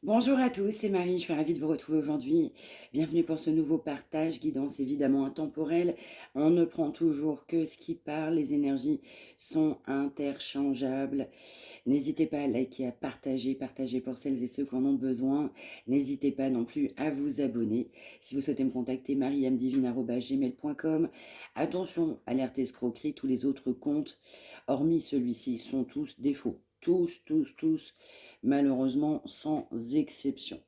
Bonjour à tous, c'est Marie, je suis ravie de vous retrouver aujourd'hui. Bienvenue pour ce nouveau partage, guidance évidemment intemporelle. On ne prend toujours que ce qui parle, les énergies sont interchangeables. N'hésitez pas à liker, à partager pour celles et ceux qui en ont besoin. N'hésitez pas non plus à vous abonner. Si vous souhaitez me contacter, mariamdivine@gmail.com. Attention, alerte escroquerie, tous les autres comptes, hormis celui-ci, sont tous des faux. Tous, malheureusement, sans exception.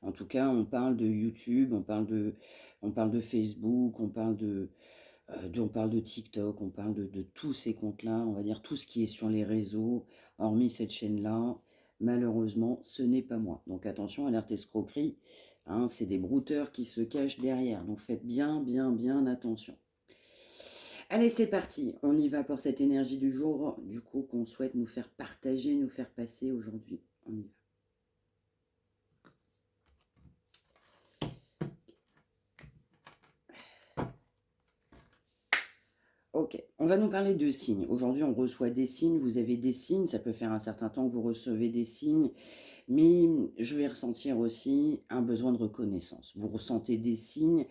En tout cas, on parle de YouTube, on parle de Facebook, on parle de TikTok, on parle de tous ces comptes-là, on va dire tout ce qui est sur les réseaux, hormis cette chaîne-là. Malheureusement, ce n'est pas moi. Donc attention, alerte escroquerie, hein, c'est des brouteurs qui se cachent derrière. Donc faites bien attention. Allez, c'est parti. On y va pour cette énergie du jour, du coup, qu'on souhaite nous faire partager, nous faire passer aujourd'hui. On y va. Ok, on va nous parler de signes. Aujourd'hui, on reçoit des signes, vous avez des signes, ça peut faire un certain temps que vous recevez des signes, mais je vais ressentir aussi un besoin de reconnaissance. Vous ressentez des signes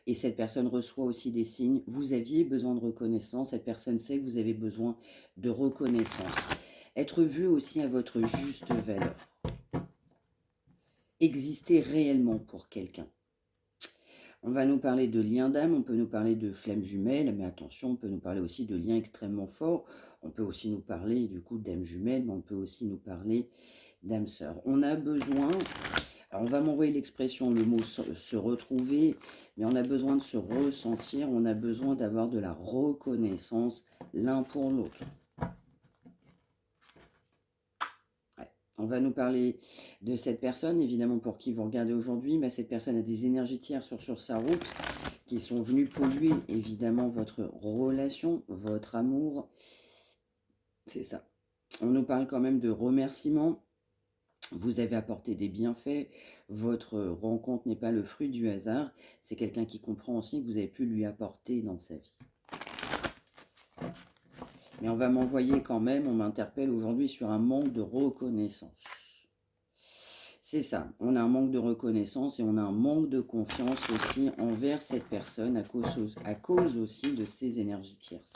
et cette personne reçoit aussi des signes. Vous aviez besoin de reconnaissance, cette personne sait que vous avez besoin de reconnaissance. Être vu aussi à votre juste valeur. Exister réellement pour quelqu'un. On va nous parler de liens d'âme, on peut nous parler de flammes jumelles, mais attention, on peut nous parler aussi de liens extrêmement forts. On peut aussi nous parler du coup d'âme jumelle, mais on peut aussi nous parler d'âme sœur. On a besoin, alors on va m'envoyer l'expression, le mot se retrouver, mais on a besoin de se ressentir, on a besoin d'avoir de la reconnaissance l'un pour l'autre. On va nous parler de cette personne, évidemment pour qui vous regardez aujourd'hui, mais cette personne a des énergies tierces sur sa route qui sont venues polluer évidemment votre relation, votre amour. C'est ça. On nous parle quand même de remerciements. Vous avez apporté des bienfaits. Votre rencontre n'est pas le fruit du hasard. C'est quelqu'un qui comprend aussi que vous avez pu lui apporter dans sa vie. Mais on va m'envoyer quand même, on m'interpelle aujourd'hui sur un manque de reconnaissance. C'est ça, on a un manque de reconnaissance et on a un manque de confiance aussi envers cette personne à cause aussi de ses énergies tierces.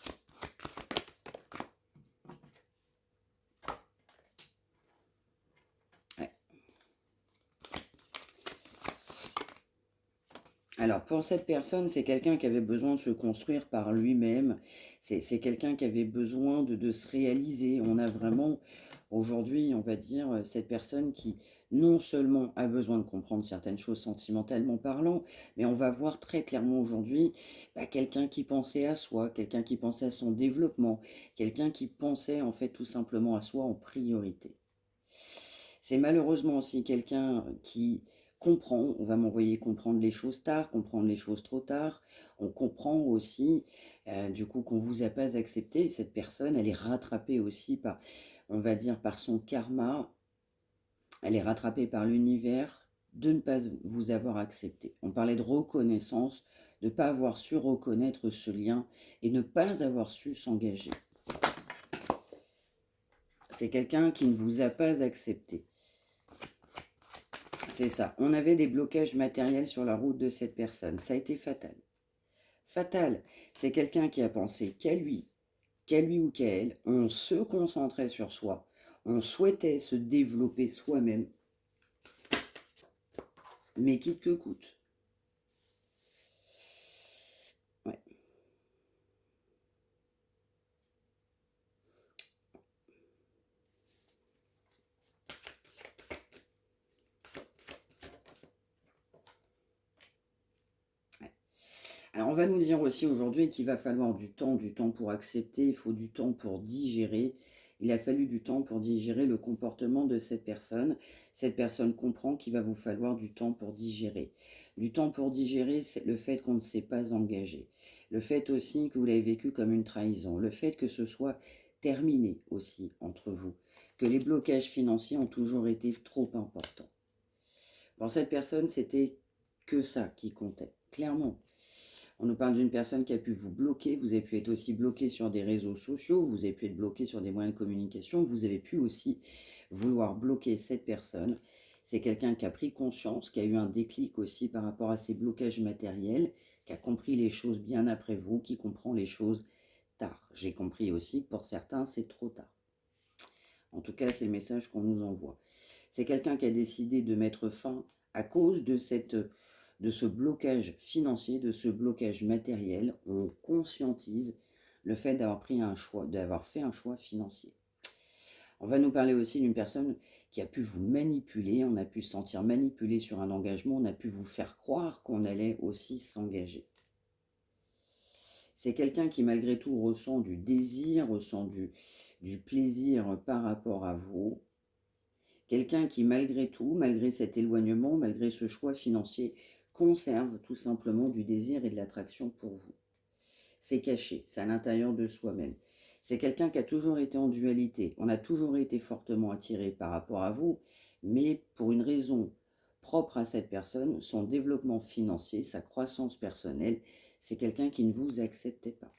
Ouais. Alors pour cette personne, c'est quelqu'un qui avait besoin de se construire par lui-même, c'est quelqu'un qui avait besoin de se réaliser. On a vraiment aujourd'hui, on va dire, cette personne qui non seulement a besoin de comprendre certaines choses sentimentalement parlant, mais on va voir très clairement aujourd'hui quelqu'un qui pensait à soi, quelqu'un qui pensait à son développement, quelqu'un qui pensait en fait tout simplement à soi en priorité. C'est malheureusement aussi quelqu'un qui comprend, on va m'envoyer comprendre les choses tard, comprendre les choses trop tard. On comprend aussi, du coup, qu'on ne vous a pas accepté. Cette personne, elle est rattrapée aussi par, on va dire, par son karma. Elle est rattrapée par l'univers de ne pas vous avoir accepté. On parlait de reconnaissance, de ne pas avoir su reconnaître ce lien et ne pas avoir su s'engager. C'est quelqu'un qui ne vous a pas accepté. C'est ça. On avait des blocages matériels sur la route de cette personne. Ça a été fatal. Fatal. C'est quelqu'un qui a pensé qu'à lui ou qu'à elle. On se concentrait sur soi. On souhaitait se développer soi-même. Mais quitte que coûte. Ouais. Alors on va nous dire aussi aujourd'hui qu'il va falloir du temps pour accepter, il faut du temps pour digérer. Il a fallu du temps pour digérer le comportement de cette personne. Cette personne comprend qu'il va vous falloir du temps pour digérer. Du temps pour digérer, c'est le fait qu'on ne s'est pas engagé. Le fait aussi que vous l'avez vécu comme une trahison. Le fait que ce soit terminé aussi entre vous. Que les blocages financiers ont toujours été trop importants. Pour cette personne, c'était que ça qui comptait, clairement. On nous parle d'une personne qui a pu vous bloquer, vous avez pu être aussi bloqué sur des réseaux sociaux, vous avez pu être bloqué sur des moyens de communication, vous avez pu aussi vouloir bloquer cette personne. C'est quelqu'un qui a pris conscience, qui a eu un déclic aussi par rapport à ses blocages matériels, qui a compris les choses bien après vous, qui comprend les choses tard. J'ai compris aussi que pour certains, c'est trop tard. En tout cas, c'est le message qu'on nous envoie. C'est quelqu'un qui a décidé de mettre fin à cause de ce blocage financier, de ce blocage matériel. On conscientise le fait d'avoir pris un choix, d'avoir fait un choix financier. On va nous parler aussi d'une personne qui a pu vous manipuler, on a pu se sentir manipulé sur un engagement, on a pu vous faire croire qu'on allait aussi s'engager. C'est quelqu'un qui malgré tout ressent du désir, ressent du plaisir par rapport à vous. Quelqu'un qui malgré tout, malgré cet éloignement, malgré ce choix financier, conserve tout simplement du désir et de l'attraction pour vous. C'est caché, c'est à l'intérieur de soi-même. C'est quelqu'un qui a toujours été en dualité. On a toujours été fortement attiré par rapport à vous, mais pour une raison propre à cette personne, son développement financier, sa croissance personnelle, c'est quelqu'un qui ne vous acceptait pas.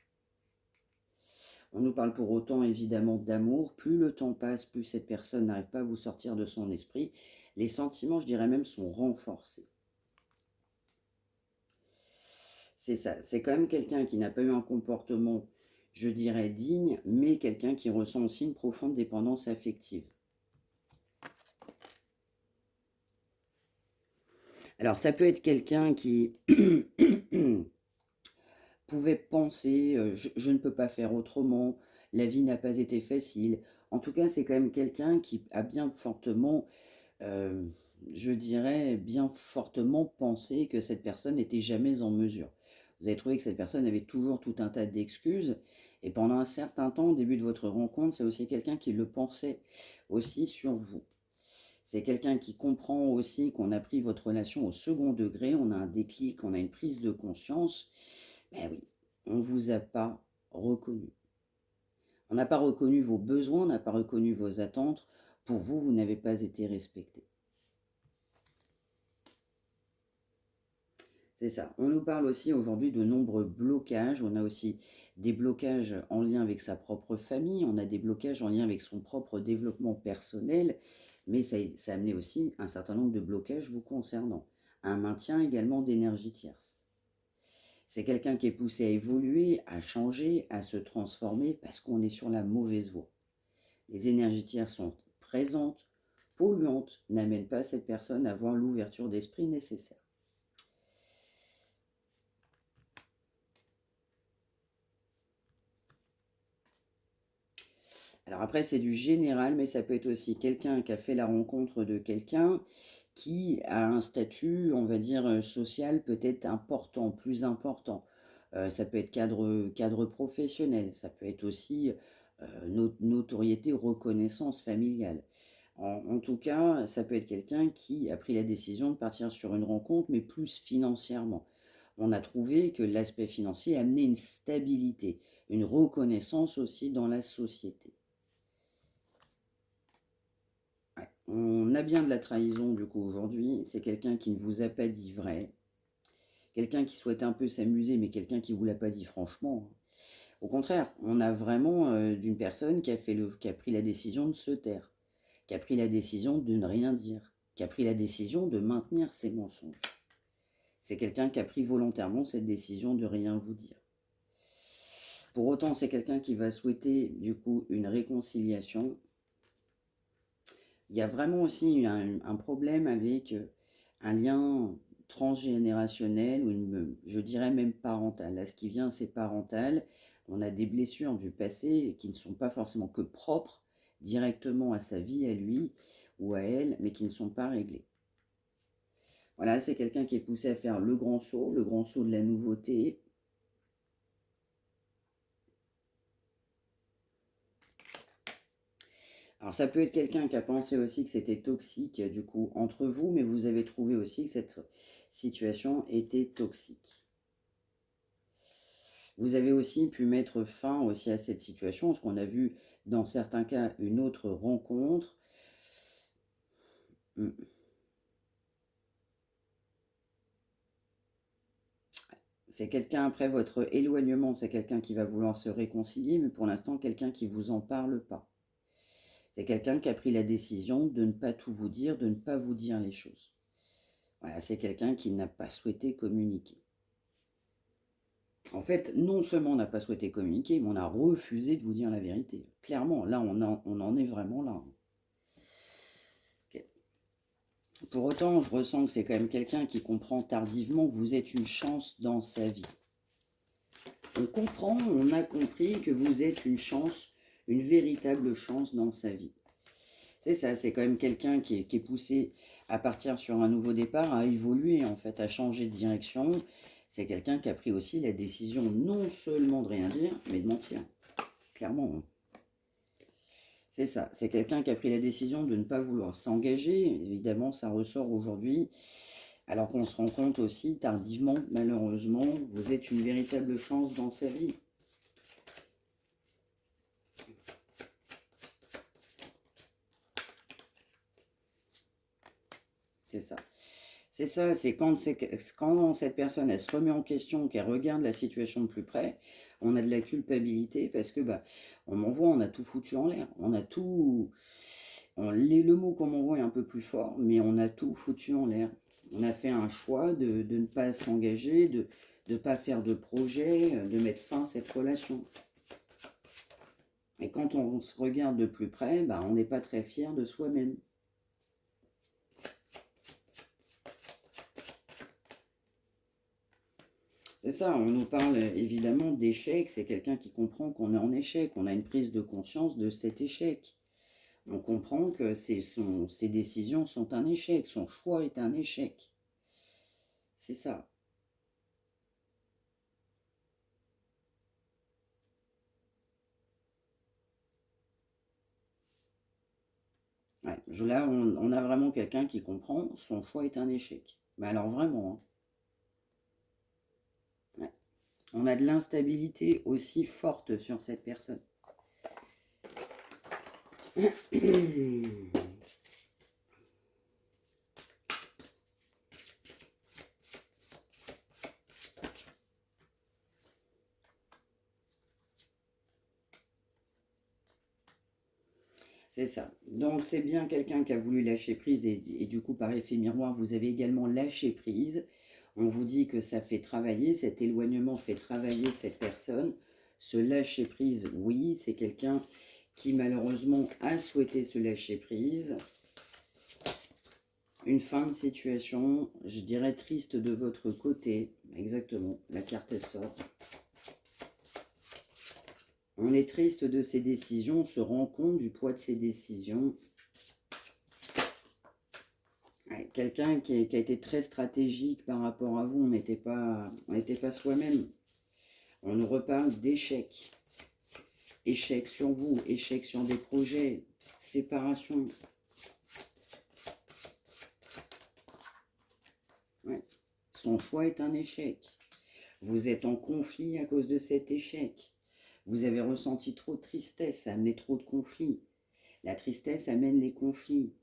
On nous parle pour autant évidemment d'amour. Plus le temps passe, plus cette personne n'arrive pas à vous sortir de son esprit. Les sentiments, je dirais même, sont renforcés. C'est ça, c'est quand même quelqu'un qui n'a pas eu un comportement, je dirais, digne, mais quelqu'un qui ressent aussi une profonde dépendance affective. Alors ça peut être quelqu'un qui pouvait penser je ne peux pas faire autrement, la vie n'a pas été facile. En tout cas, c'est quand même quelqu'un qui a bien fortement, euh, je dirais, bien fortement pensé que cette personne n'était jamais en mesure. Vous avez trouvé que cette personne avait toujours tout un tas d'excuses. Et pendant un certain temps, au début de votre rencontre, c'est aussi quelqu'un qui le pensait aussi sur vous. C'est quelqu'un qui comprend aussi qu'on a pris votre relation au second degré, on a un déclic, on a une prise de conscience. Ben oui, on ne vous a pas reconnu. On n'a pas reconnu vos besoins, on n'a pas reconnu vos attentes. Pour vous, vous n'avez pas été respecté. C'est ça. On nous parle aussi aujourd'hui de nombreux blocages. On a aussi des blocages en lien avec sa propre famille. On a des blocages en lien avec son propre développement personnel. Mais ça a amené aussi un certain nombre de blocages vous concernant. Un maintien également d'énergie tierce. C'est quelqu'un qui est poussé à évoluer, à changer, à se transformer parce qu'on est sur la mauvaise voie. Les énergies tierces sont présentes, polluantes, n'amènent pas cette personne à avoir l'ouverture d'esprit nécessaire. Alors après, c'est du général, mais ça peut être aussi quelqu'un qui a fait la rencontre de quelqu'un qui a un statut, on va dire, social peut-être important, plus important. Ça peut être cadre professionnel, ça peut être aussi notoriété, reconnaissance familiale. En tout cas, ça peut être quelqu'un qui a pris la décision de partir sur une rencontre, mais plus financièrement. On a trouvé que l'aspect financier amenait une stabilité, une reconnaissance aussi dans la société. Ouais. On a bien de la trahison du coup aujourd'hui, c'est quelqu'un qui ne vous a pas dit vrai, quelqu'un qui souhaite un peu s'amuser, mais quelqu'un qui ne vous l'a pas dit franchement. Au contraire, on a vraiment d'une personne qui a pris la décision de se taire, qui a pris la décision de ne rien dire, qui a pris la décision de maintenir ses mensonges. C'est quelqu'un qui a pris volontairement cette décision de rien vous dire. Pour autant, c'est quelqu'un qui va souhaiter du coup une réconciliation. Il y a vraiment aussi un problème avec un lien transgénérationnel ou je dirais même parental. Là, ce qui vient, c'est parental. On a des blessures du passé qui ne sont pas forcément que propres directement à sa vie, à lui ou à elle, mais qui ne sont pas réglées. Voilà, c'est quelqu'un qui est poussé à faire le grand saut de la nouveauté. Alors ça peut être quelqu'un qui a pensé aussi que c'était toxique du coup entre vous, mais vous avez trouvé aussi que cette situation était toxique. Vous avez aussi pu mettre fin aussi à cette situation, parce qu'on a vu dans certains cas une autre rencontre. C'est quelqu'un après votre éloignement, c'est quelqu'un qui va vouloir se réconcilier, mais pour l'instant quelqu'un qui ne vous en parle pas. C'est quelqu'un qui a pris la décision de ne pas tout vous dire, de ne pas vous dire les choses. Voilà, c'est quelqu'un qui n'a pas souhaité communiquer. En fait, non seulement on n'a pas souhaité communiquer, mais on a refusé de vous dire la vérité. Clairement, là, on en est vraiment là. Okay. Pour autant, je ressens que c'est quand même quelqu'un qui comprend tardivement que vous êtes une chance dans sa vie. On comprend, on a compris que vous êtes une chance, une véritable chance dans sa vie. C'est ça, c'est quand même quelqu'un qui est poussé à partir sur un nouveau départ, à évoluer en fait, à changer de direction. C'est quelqu'un qui a pris aussi la décision non seulement de rien dire, mais de mentir. Clairement. C'est ça, c'est quelqu'un qui a pris la décision de ne pas vouloir s'engager. Évidemment, ça ressort aujourd'hui. Alors qu'on se rend compte aussi, tardivement, malheureusement, vous êtes une véritable chance dans sa vie. C'est ça. C'est ça, c'est quand cette personne, elle se remet en question, qu'elle regarde la situation de plus près, on a de la culpabilité parce que, on m'envoie, on a tout foutu en l'air. On a tout... le mot qu'on m'envoie est un peu plus fort, mais on a tout foutu en l'air. On a fait un choix de ne pas s'engager, de ne pas faire de projet, de mettre fin à cette relation. Et quand on se regarde de plus près, on n'est pas très fier de soi-même. C'est ça, on nous parle évidemment d'échec, c'est quelqu'un qui comprend qu'on est en échec, on a une prise de conscience de cet échec. On comprend que ses décisions sont un échec, son choix est un échec. C'est ça. Ouais, là, on a vraiment quelqu'un qui comprend, son choix est un échec. Mais alors vraiment, hein. Ouais. On a de l'instabilité aussi forte sur cette personne. C'est ça. Donc c'est bien quelqu'un qui a voulu lâcher prise et du coup par effet miroir, vous avez également lâché prise. On vous dit que ça fait travailler, cet éloignement fait travailler cette personne. Ce lâcher prise, oui, c'est quelqu'un qui malheureusement a souhaité se lâcher prise. Une fin de situation, je dirais triste de votre côté. Exactement, la carte elle sort. On est triste de ses décisions, on se rend compte du poids de ses décisions. Ouais, quelqu'un qui a été très stratégique par rapport à vous, on n'était pas soi-même. On nous reparle d'échecs. Échecs sur vous, échecs sur des projets, séparation. Ouais. Son choix est un échec. Vous êtes en conflit à cause de cet échec. Vous avez ressenti trop de tristesse, ça a amené trop de conflits. La tristesse amène les conflits.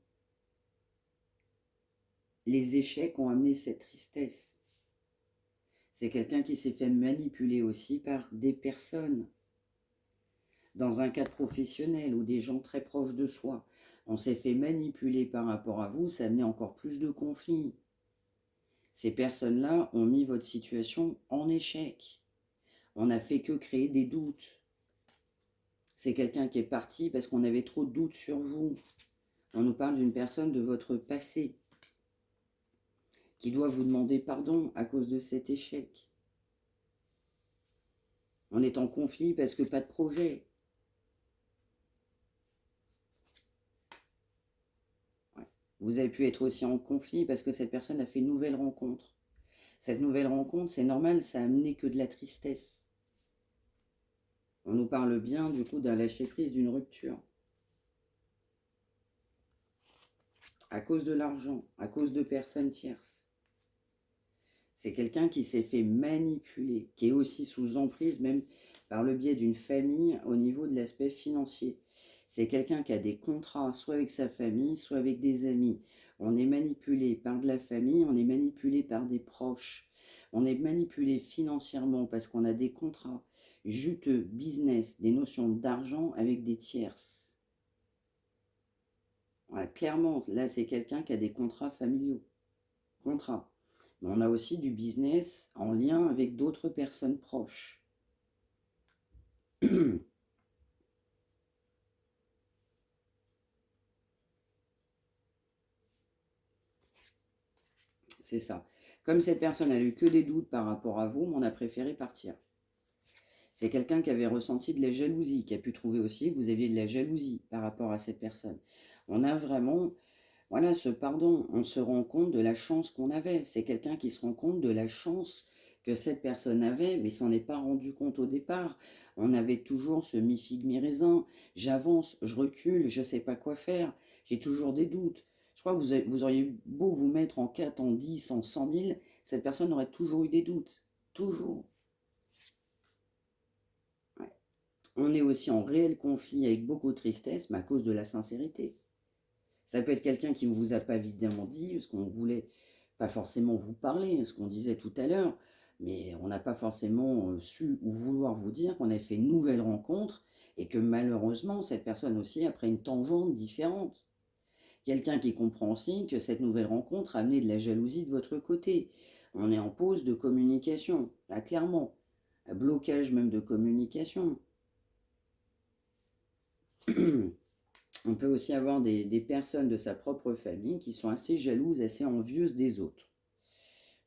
Les échecs ont amené cette tristesse. C'est quelqu'un qui s'est fait manipuler aussi par des personnes. Dans un cadre professionnel ou des gens très proches de soi, on s'est fait manipuler par rapport à vous, ça a amené encore plus de conflits. Ces personnes-là ont mis votre situation en échec. On n'a fait que créer des doutes. C'est quelqu'un qui est parti parce qu'on avait trop de doutes sur vous. On nous parle d'une personne de votre passé qui doit vous demander pardon à cause de cet échec. On est en conflit parce que pas de projet. Ouais. Vous avez pu être aussi en conflit parce que cette personne a fait une nouvelle rencontre. Cette nouvelle rencontre, c'est normal, ça a amené que de la tristesse. On nous parle bien du coup d'un lâcher-prise, d'une rupture. À cause de l'argent, à cause de personnes tierces. C'est quelqu'un qui s'est fait manipuler, qui est aussi sous emprise, même par le biais d'une famille au niveau de l'aspect financier. C'est quelqu'un qui a des contrats, soit avec sa famille, soit avec des amis. On est manipulé par de la famille, on est manipulé par des proches. On est manipulé financièrement parce qu'on a des contrats juteux, business, des notions d'argent avec des tierces. Ouais, clairement, là, c'est quelqu'un qui a des contrats familiaux. Contrats. Mais on a aussi du business en lien avec d'autres personnes proches. C'est ça. Comme cette personne n'a eu que des doutes par rapport à vous, on a préféré partir. C'est quelqu'un qui avait ressenti de la jalousie, qui a pu trouver aussi que vous aviez de la jalousie par rapport à cette personne. On a vraiment, voilà, ce pardon. On se rend compte de la chance qu'on avait. C'est quelqu'un qui se rend compte de la chance que cette personne avait, mais s'en est pas rendu compte au départ. On avait toujours ce mi-figue, mi-raisin. J'avance, je recule, je ne sais pas quoi faire. J'ai toujours des doutes. Je crois que vous auriez beau vous mettre en 4, en 10, en 100 000, cette personne aurait toujours eu des doutes. Toujours. Ouais. On est aussi en réel conflit avec beaucoup de tristesse, mais à cause de la sincérité. Ça peut être quelqu'un qui ne vous a pas évidemment dit ce qu'on voulait pas forcément vous parler, ce qu'on disait tout à l'heure, mais on n'a pas forcément su ou vouloir vous dire qu'on avait fait une nouvelle rencontre et que malheureusement, cette personne aussi a pris une tangente différente. Quelqu'un qui comprend aussi que cette nouvelle rencontre a amené de la jalousie de votre côté. On est en pause de communication, là clairement. Un blocage même de communication. On peut aussi avoir des personnes de sa propre famille qui sont assez jalouses, assez envieuses des autres.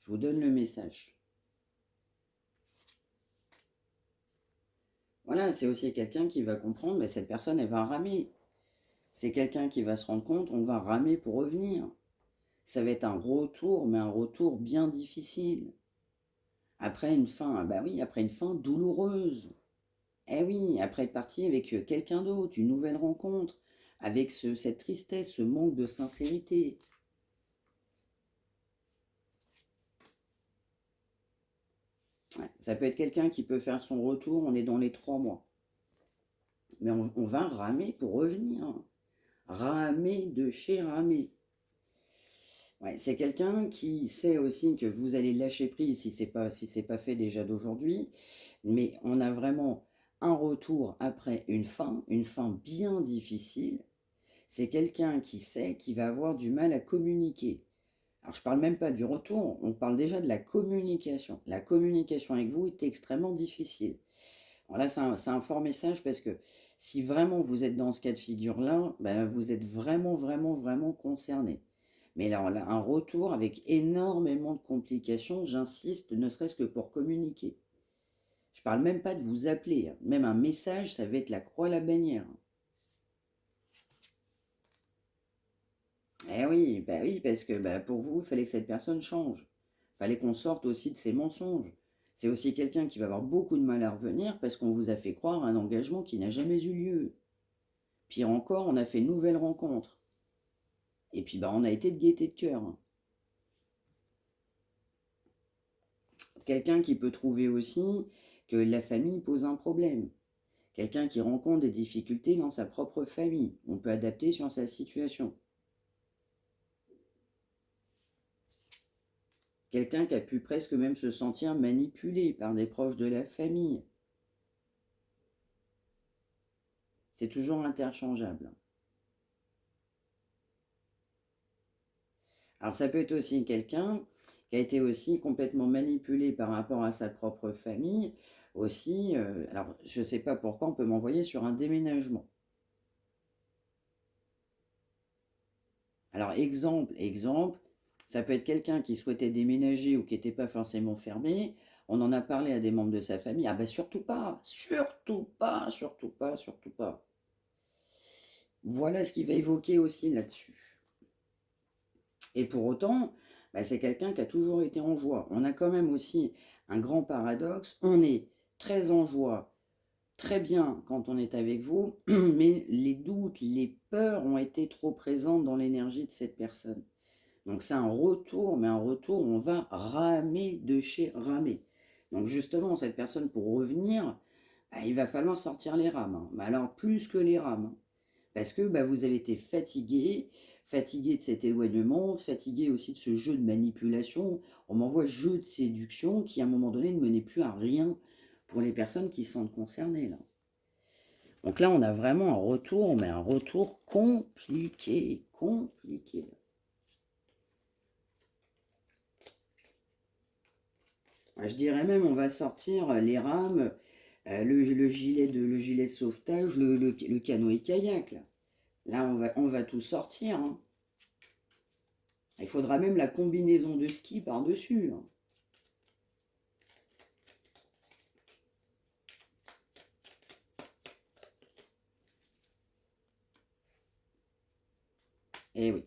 Je vous donne le message. Voilà, c'est aussi quelqu'un qui va comprendre, mais cette personne, elle va ramer. C'est quelqu'un qui va se rendre compte, on va ramer pour revenir. Ça va être un retour, mais un retour bien difficile. Après une fin, bah oui, après une fin douloureuse. Eh oui, après être parti avec quelqu'un d'autre, une nouvelle rencontre, avec cette tristesse, ce manque de sincérité. Ouais, ça peut être quelqu'un qui peut faire son retour, on est dans les 3 mois. Mais on va ramer pour revenir. Ramer de chez ramer. Ouais, c'est quelqu'un qui sait aussi que vous allez lâcher prise si c'est pas fait déjà d'aujourd'hui, mais on a vraiment un retour après une fin bien difficile. C'est quelqu'un qui sait qu'il va avoir du mal à communiquer. Alors je parle même pas du retour, on parle déjà de la communication. La communication avec vous est extrêmement difficile. Alors là, c'est un fort message parce que si vraiment vous êtes dans ce cas de figure-là, ben, vous êtes vraiment, vraiment, vraiment concerné. Mais là, un retour avec énormément de complications, j'insiste, ne serait-ce que pour communiquer. Je parle même pas de vous appeler, hein. Même un message, ça va être la croix à la bannière. Eh oui, bah oui, parce que bah, pour vous, il fallait que cette personne change. Il fallait qu'on sorte aussi de ses mensonges. C'est aussi quelqu'un qui va avoir beaucoup de mal à revenir parce qu'on vous a fait croire à un engagement qui n'a jamais eu lieu. Pire encore, on a fait une nouvelle rencontre. Et puis bah, on a été de gaieté de cœur, hein. Quelqu'un qui peut trouver aussi que la famille pose un problème. Quelqu'un qui rencontre des difficultés dans sa propre famille. On peut adapter sur sa situation. Quelqu'un qui a pu presque même se sentir manipulé par des proches de la famille. C'est toujours interchangeable. Alors ça peut être aussi quelqu'un qui a été aussi complètement manipulé par rapport à sa propre famille. Aussi, alors je ne sais pas pourquoi on peut m'envoyer sur un déménagement. Alors exemple, ça peut être quelqu'un qui souhaitait déménager ou qui n'était pas forcément fermé. On en a parlé à des membres de sa famille. Ah ben surtout pas, surtout pas, surtout pas, surtout pas. Voilà ce qu'il va évoquer aussi là-dessus. Et pour autant, bah, c'est quelqu'un qui a toujours été en joie. On a quand même aussi un grand paradoxe. On est très en joie, très bien quand on est avec vous, mais les doutes, les peurs ont été trop présentes dans l'énergie de cette personne. Donc c'est un retour, mais un retour où on va ramer de chez ramer. Donc justement, cette personne, pour revenir, bah, il va falloir sortir les rames, hein. Mais alors plus que les rames, hein. Parce que bah, vous avez été fatigué, fatigué de cet éloignement, fatigué aussi de ce jeu de manipulation. On m'envoie jeu de séduction qui, à un moment donné, ne menait plus à rien pour les personnes qui sont concernées, là. Donc là, on a vraiment un retour, mais un retour compliqué, compliqué. Je dirais même, on va sortir les rames, le gilet de sauvetage, le canoë-kayak, là. Là, on va tout sortir, hein. Il faudra même la combinaison de ski par-dessus, hein. Eh oui.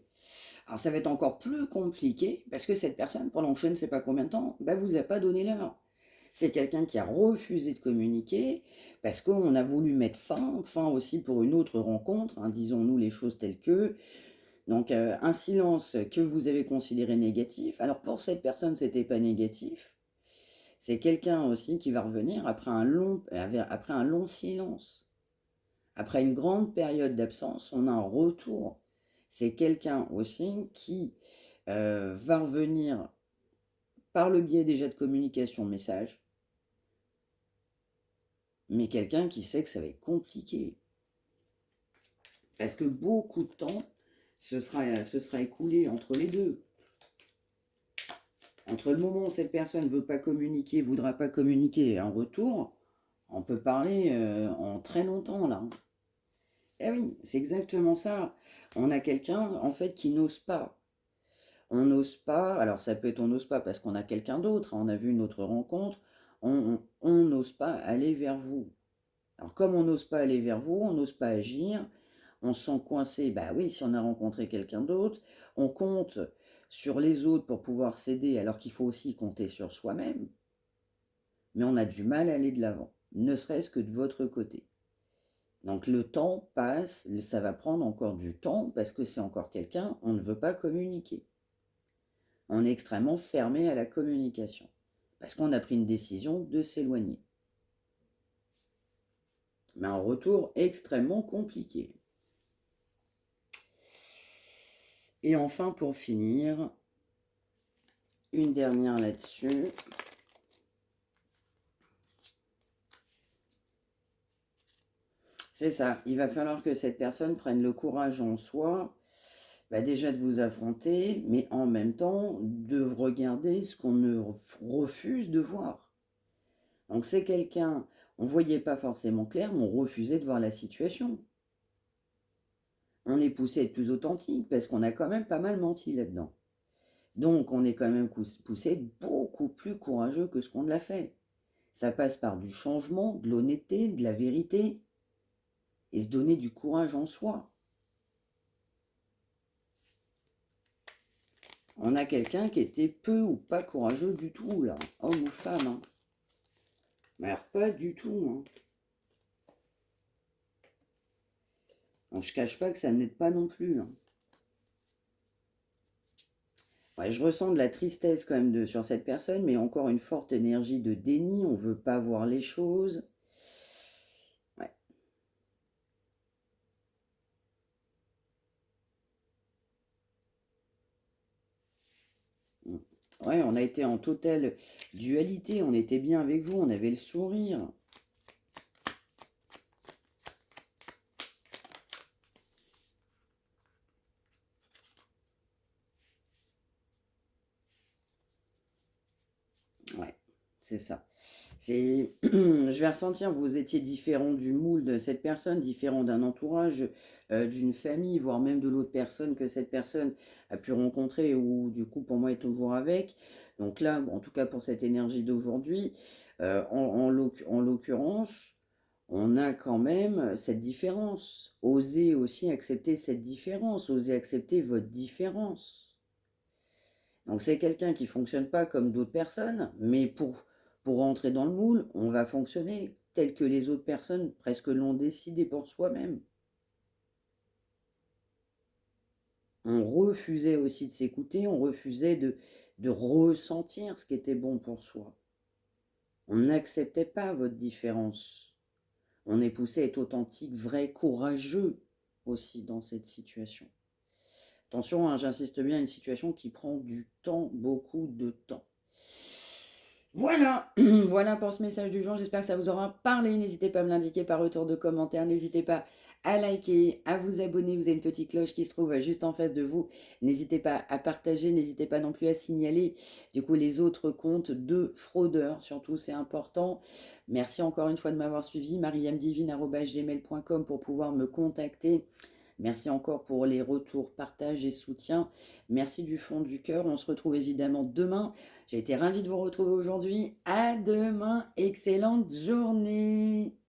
Alors ça va être encore plus compliqué parce que cette personne, pendant je ne sais pas combien de temps, bah, vous a pas donné l'heure. C'est quelqu'un qui a refusé de communiquer parce qu'on a voulu mettre fin aussi pour une autre rencontre, hein, disons-nous les choses telles que. Donc un silence que vous avez considéré négatif. Alors pour cette personne, c'était pas négatif. C'est quelqu'un aussi qui va revenir après un long silence. Après une grande période d'absence, on a un retour. C'est quelqu'un aussi qui va revenir par le biais déjà de communication de message, mais quelqu'un qui sait que ça va être compliqué. Parce que beaucoup de temps se sera écoulé entre les deux. Entre le moment où cette personne ne veut pas communiquer, ne voudra pas communiquer et un retour, on peut parler en très longtemps là. Eh oui, c'est exactement ça. On a quelqu'un en fait qui n'ose pas. On n'ose pas, alors ça peut être on n'ose pas parce qu'on a quelqu'un d'autre, hein, on a vu une autre rencontre, on n'ose pas aller vers vous. Alors comme on n'ose pas aller vers vous, on n'ose pas agir, on se sent coincé, bah oui, si on a rencontré quelqu'un d'autre, on compte sur les autres pour pouvoir s'aider alors qu'il faut aussi compter sur soi-même, mais on a du mal à aller de l'avant, ne serait-ce que de votre côté. Donc le temps passe, ça va prendre encore du temps parce que c'est encore quelqu'un, on ne veut pas communiquer. On est extrêmement fermé à la communication parce qu'on a pris une décision de s'éloigner. Mais un retour extrêmement compliqué. Et enfin, pour finir, une dernière là-dessus. C'est ça, il va falloir que cette personne prenne le courage en soi, bah déjà de vous affronter, mais en même temps de regarder ce qu'on ne refuse de voir. Donc c'est quelqu'un, on ne voyait pas forcément clair, mais on refusait de voir la situation. On est poussé à être plus authentique parce qu'on a quand même pas mal menti là-dedans. Donc on est quand même poussé à être beaucoup plus courageux que ce qu'on l'a fait. Ça passe par du changement, de l'honnêteté, de la vérité, et se donner du courage en soi. On a quelqu'un qui était peu ou pas courageux du tout, là, homme ou femme, hein. Mais alors pas du tout, hein. Donc, je cache pas que ça n'aide pas non plus, hein. Ouais, je ressens de la tristesse quand même sur cette personne, mais encore une forte énergie de déni, on veut pas voir les choses. Ouais. Ouais, on a été en totale dualité, on était bien avec vous, on avait le sourire. Ouais, c'est ça. Je vais ressentir que vous étiez différent du moule de cette personne, différent d'un entourage, d'une famille, voire même de l'autre personne que cette personne a pu rencontrer ou du coup pour moi est toujours avec. Donc là, en tout cas pour cette énergie d'aujourd'hui, en l'occurrence, on a quand même cette différence. Osez aussi accepter cette différence, osez accepter votre différence. Donc c'est quelqu'un qui ne fonctionne pas comme d'autres personnes, mais pour rentrer dans le moule, on va fonctionner tel que les autres personnes presque l'ont décidé pour soi-même. On refusait aussi de s'écouter, on refusait de ressentir ce qui était bon pour soi. On n'acceptait pas votre différence. On est poussé à être authentique, vrai, courageux aussi dans cette situation. Attention, hein, j'insiste bien, une situation qui prend du temps, beaucoup de temps. Voilà, voilà pour ce message du jour. J'espère que ça vous aura parlé. N'hésitez pas à me l'indiquer par retour de commentaire. N'hésitez pas à liker, à vous abonner. Vous avez une petite cloche qui se trouve juste en face de vous. N'hésitez pas à partager. N'hésitez pas non plus à signaler du coup les autres comptes de fraudeurs. Surtout, c'est important. Merci encore une fois de m'avoir suivi. mariamdivine@gmail.com pour pouvoir me contacter. Merci encore pour les retours, partages et soutiens. Merci du fond du cœur. On se retrouve évidemment demain. J'ai été ravie de vous retrouver aujourd'hui. À demain. Excellente journée.